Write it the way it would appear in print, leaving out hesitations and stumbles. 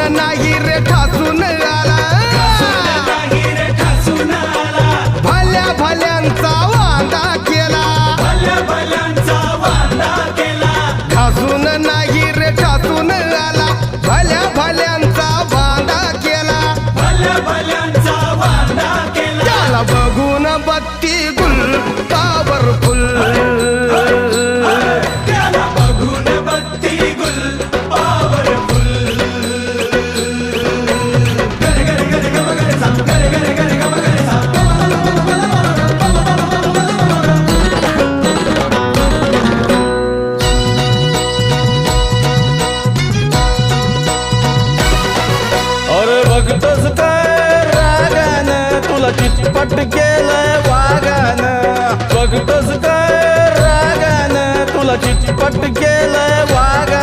नाही रे ठासून आला भल्या भल्यांचा वांदा केला ठासून नाही रे ठासून आला भल्या भल्यांचा वांदा केला त्याला बघून बत्ती गुल पॉवरफुल बघतोस काय रागानं तुला चितपट केलंय वागानं बघतोस काय रागानं तुला चितपट केलंय